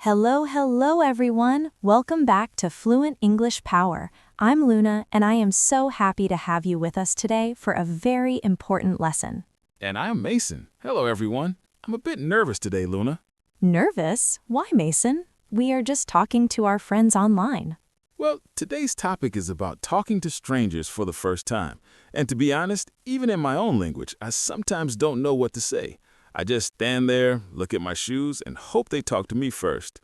Hello, hello everyone. Welcome back to Fluent English Power. I'm Luna, and I am so happy to have you with us today for a very important lesson. And I'm Mason. Hello, everyone. I'm a bit nervous today, Luna. Nervous? Why, Mason? We are just talking to our friends online. Well, today's topic is about talking to strangers for the first time. And to be honest, even in my own language, I sometimes don't know what to say. I just stand there, look at my shoes, and hope they talk to me first.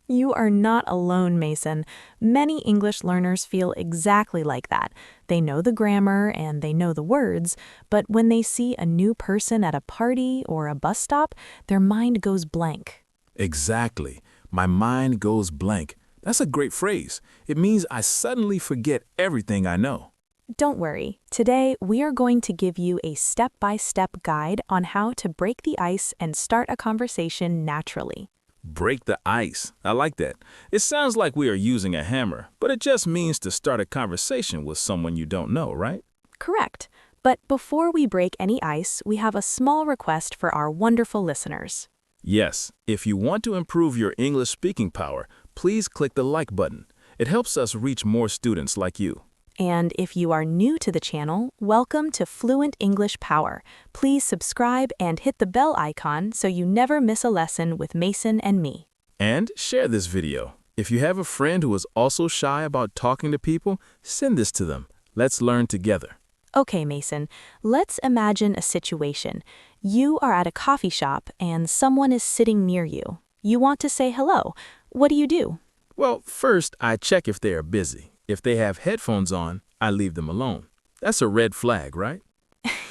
You are not alone, Mason. Many English learners feel exactly like that. They know the grammar and they know the words, but when they see a new person at a party or a bus stop, their mind goes blank. Exactly. My mind goes blank. That's a great phrase. It means I suddenly forget everything I know. Don't worry. Today, we are going to give you a step-by-step guide on how to break the ice and start a conversation naturally. Break the ice. I like that. It sounds like we are using a hammer, but it just means to start a conversation with someone you don't know, right? Correct. But before we break any ice, we have a small request for our wonderful listeners. Yes, if you want to improve your English speaking power, please click the like button. It helps us reach more students like you. And if you are new to the channel, welcome to Fluent English Power. Please subscribe and hit the bell icon so you never miss a lesson with Mason and me. And share this video. If you have a friend who is also shy about talking to people, send this to them. Let's learn together. Okay, Mason, let's imagine a situation. You are at a coffee shop and someone is sitting near you. You want to say hello. What do? Well, first, I check if they are busy. If they have headphones on, I leave them alone. That's a red flag, right?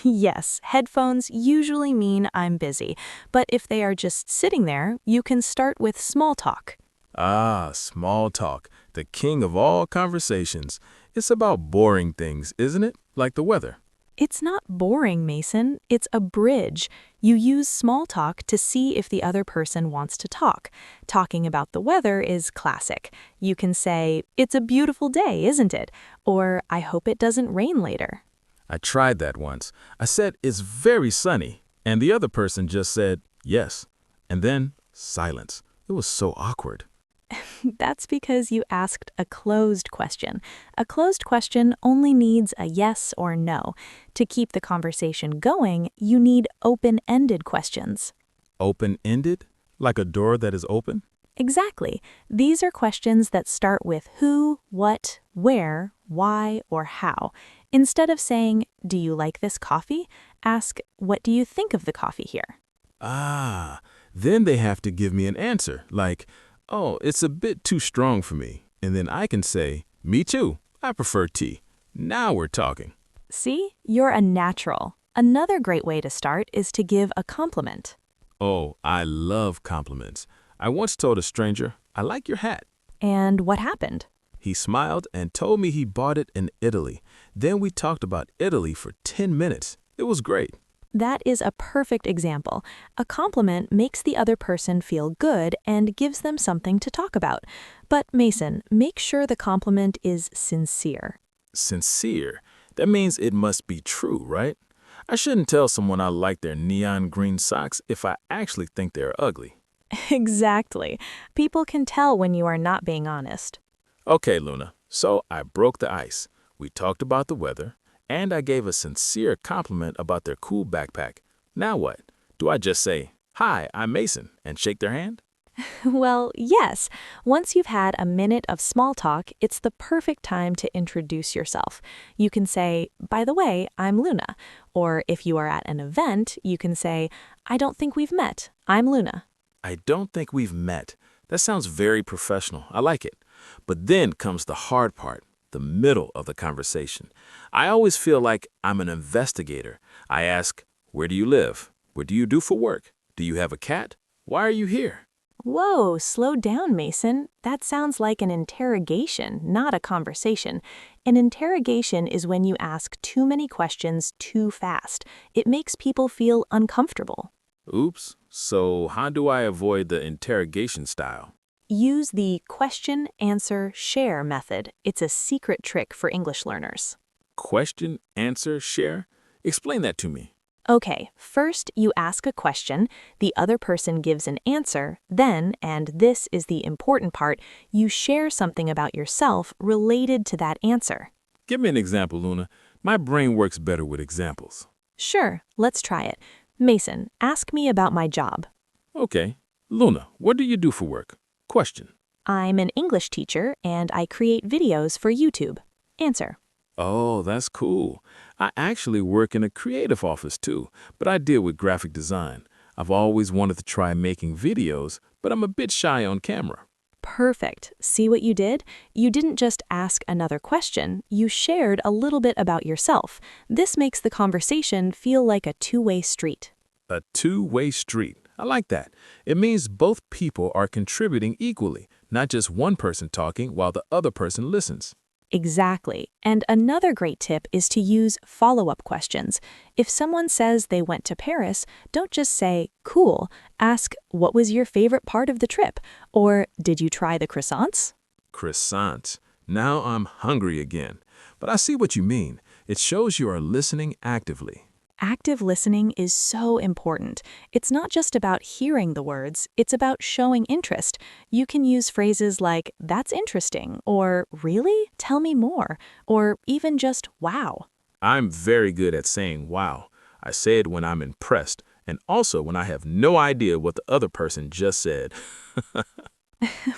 Yes, headphones usually mean I'm busy, but if they are just sitting there, you can start with small talk. Ah, small talk, the king of all conversations. It's about boring things, isn't it? Like the weather. It's not boring, Mason. It's a bridge. You use small talk to see if the other person wants to talk. Talking about the weather is classic. You can say, "It's a beautiful day, isn't it?" Or, "I hope it doesn't rain later." I tried that once. I said, "It's very sunny." And the other person just said, "Yes." And then silence. It was so awkward. That's because you asked a closed question. A closed question only needs a yes or no. To keep the conversation going, you need open-ended questions. Open-ended? Like a door that is open? Exactly. These are questions that start with who, what, where, why, or how. Instead of saying, "Do you like this coffee?" ask, "What do you think of the coffee here?" Ah, then they have to give me an answer, like, "Oh, it's a bit too strong for me." And then I can say, "Me too. I prefer tea." Now we're talking. See, you're a natural. Another great way to start is to give a compliment. Oh, I love compliments. I once told a stranger, "I like your hat." And what happened? He smiled and told me he bought it in Italy. Then we talked about Italy for 10 minutes. It was great. That is a perfect example. A compliment makes the other person feel good and gives them something to talk about. But Mason, make sure the compliment is sincere. Sincere. That means it must be true, right? I shouldn't tell someone I like their neon green socks if I actually think they're ugly. Exactly. People can tell when you are not being honest. Okay, Luna. So I broke the ice. We talked about the weather, and I gave a sincere compliment about their cool backpack. Now what? Do I just say, "Hi, I'm Mason," and shake their hand? Well, yes. Once you've had a minute of small talk, it's the perfect time to introduce yourself. You can say, "By the way, I'm Luna." Or if you are at an event, you can say, "I don't think we've met. I'm Luna." I don't think we've met. That sounds very professional. I like it. But then comes the hard part, the middle of the conversation. I always feel like I'm an investigator. I ask, "Where do you live? What do you do for work? Do you have a cat? Why are you here?" Whoa, slow down, Mason. That sounds like an interrogation, not a conversation. An interrogation is when you ask too many questions too fast. It makes people feel uncomfortable. Oops. So how do I avoid the interrogation style? Use the question, answer, share method. It's a secret trick for English learners. Question, answer, share? Explain that to me. Okay, first you ask a question, the other person gives an answer, then, and this is the important part, you share something about yourself related to that answer. Give me an example, Luna. My brain works better with examples. Sure, let's try it. Mason, ask me about my job. Okay. Luna, what do you do for work? Question. I'm an English teacher and I create videos for YouTube. Answer. Oh, that's cool. I actually work in a creative office too, but I deal with graphic design. I've always wanted to try making videos, but I'm a bit shy on camera. Perfect. See what you did? You didn't just ask another question, you shared a little bit about yourself. This makes the conversation feel like a two-way street. A two-way street. I like that. It means both people are contributing equally, not just one person talking while the other person listens. Exactly. And another great tip is to use follow-up questions. If someone says they went to Paris, don't just say, cool. Ask, what was your favorite part of the trip? Or, did you try the croissants? Croissants. Now I'm hungry again. But I see what you mean. It shows you are listening actively. Active listening is so important. It's not just about hearing the words, it's about showing interest. You can use phrases like, that's interesting, or really? Tell me more, or even just, wow. I'm very good at saying wow. I say it when I'm impressed, and also when I have no idea what the other person just said.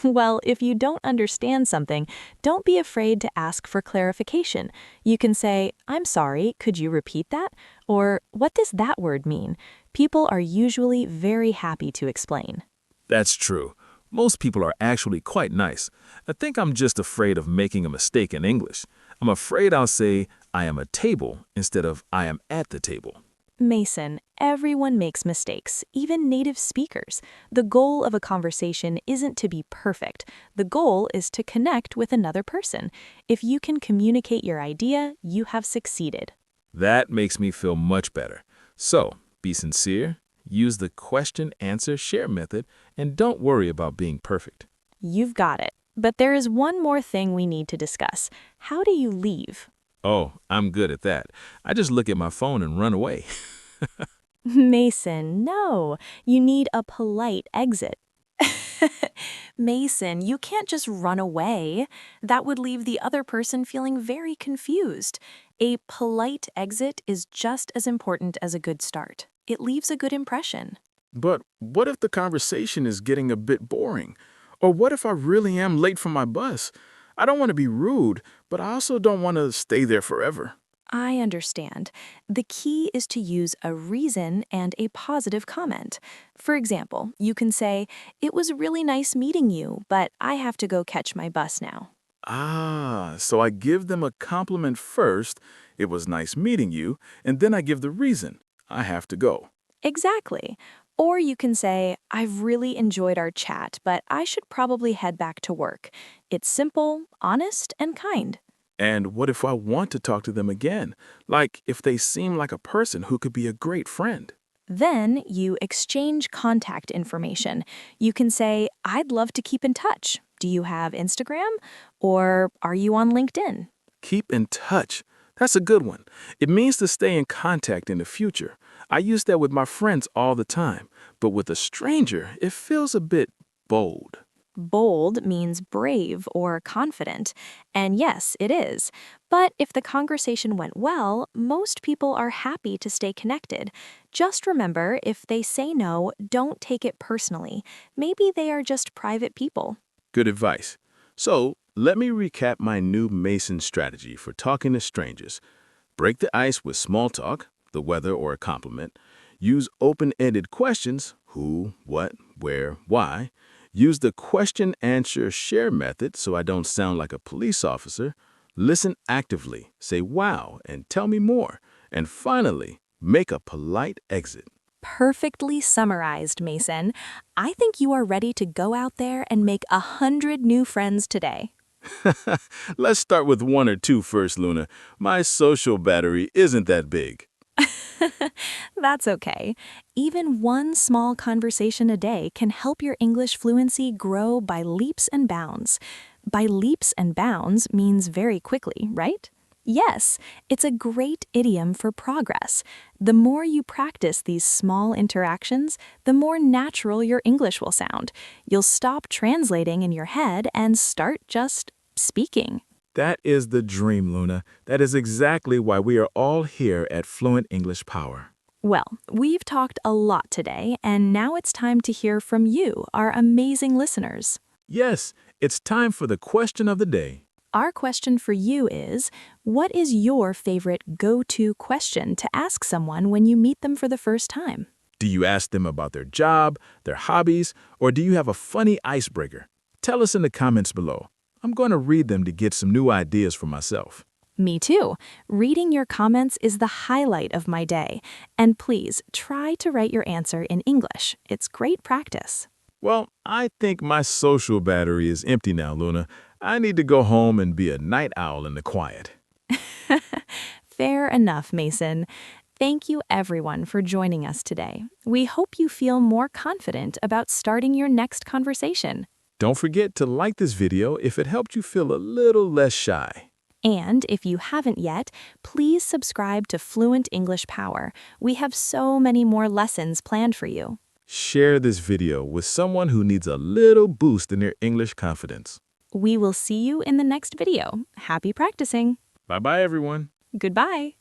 Well, if you don't understand something, don't be afraid to ask for clarification. You can say, I'm sorry, could you repeat that? Or, what does that word mean? People are usually very happy to explain. That's true. Most people are actually quite nice. I think I'm just afraid of making a mistake in English. I'm afraid I'll say, I am a table instead of I am at the table. Mason, everyone makes mistakes, even native speakers. The goal of a conversation isn't to be perfect. The goal is to connect with another person. If you can communicate your idea, you have succeeded. That makes me feel much better. So, be sincere, use the question-answer-share method, and don't worry about being perfect. You've got it. But there is one more thing we need to discuss. How do you leave? Oh, I'm good at that. I just look at my phone and run away. Mason, no. You need a polite exit. Mason, you can't just run away. That would leave the other person feeling very confused. A polite exit is just as important as a good start. It leaves a good impression. But what if the conversation is getting a bit boring? Or what if I really am late for my bus? I don't want to be rude, but I also don't want to stay there forever. I understand. The key is to use a reason and a positive comment. For example, you can say, it was really nice meeting you, but I have to go catch my bus now. Ah, so I give them a compliment first, it was nice meeting you, and then I give the reason, I have to go. Exactly. Or you can say, I've really enjoyed our chat, but I should probably head back to work. It's simple, honest, and kind. And what if I want to talk to them again? Like if they seem like a person who could be a great friend? Then you exchange contact information. You can say, I'd love to keep in touch. Do you have Instagram? Or are you on LinkedIn? Keep in touch. That's a good one. It means to stay in contact in the future. I use that with my friends all the time, but with a stranger, it feels a bit bold. Bold means brave or confident, and yes, it is. But if the conversation went well, most people are happy to stay connected. Just remember, if they say no, don't take it personally. Maybe they are just private people. Good advice. So, let me recap my new Mason strategy for talking to strangers. Break the ice with small talk, the weather or a compliment. Use open-ended questions, who, what, where, why. Use the question-answer-share method so I don't sound like a police officer. Listen actively, say wow, and tell me more. And finally, make a polite exit. Perfectly summarized, Mason. I think you are ready to go out there and make 100 new friends today. Let's start with 1 or 2 first, Luna. My social battery isn't that big. That's okay. Even one small conversation a day can help your English fluency grow by leaps and bounds. By leaps and bounds means very quickly, right? Yes, it's a great idiom for progress. The more you practice these small interactions, the more natural your English will sound. You'll stop translating in your head and start just speaking. That is the dream, Luna. That is exactly why we are all here at Fluent English Power. Well, we've talked a lot today, and now it's time to hear from you, our amazing listeners. Yes, it's time for the question of the day. Our question for you is, what is your favorite go-to question to ask someone when you meet them for the first time? Do you ask them about their job, their hobbies, or do you have a funny icebreaker? Tell us in the comments below. I'm going to read them to get some new ideas for myself. Me too. Reading your comments is the highlight of my day. And please, try to write your answer in English. It's great practice. Well, I think my social battery is empty now, Luna. I need to go home and be a night owl in the quiet. Fair enough, Mason. Thank you everyone for joining us today. We hope you feel more confident about starting your next conversation. Don't forget to like this video if it helped you feel a little less shy. And if you haven't yet, please subscribe to Fluent English Power. We have so many more lessons planned for you. Share this video with someone who needs a little boost in their English confidence. We will see you in the next video. Happy practicing. Bye-bye, everyone. Goodbye.